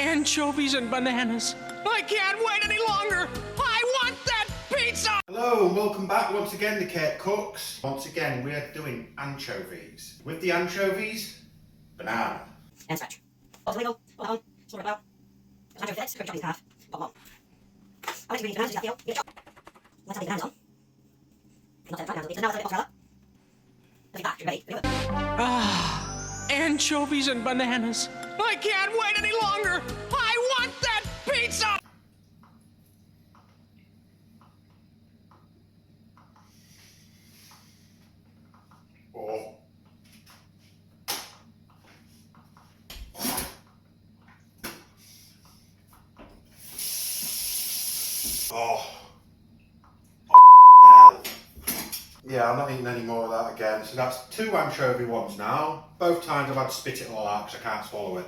Anchovies and bananas. I can't wait any longer. I want that pizza! Hello and welcome back once again to Kirk Kooks. Once again we are doing anchovies. With the anchovies, banana. And stretch. Also legal. Hold on. Sort it out. Anchovy fillets. Quick chop these in half. Pop them on. How much do we need bananas? Does that feel? Give it a chop. Let's have the bananas on. Not that bananas on pizza. Now let's have a bit of mozzarella. Let's get that. You're ready. Ready to go. Ah, anchovies and bananas. I can't wait any longer. I want that pizza! Oh. Oh. Hell. Yeah, I'm not eating any more of that again. So that's 2 anchovy ones now. Both times I've had to spit it all out because I can't swallow it.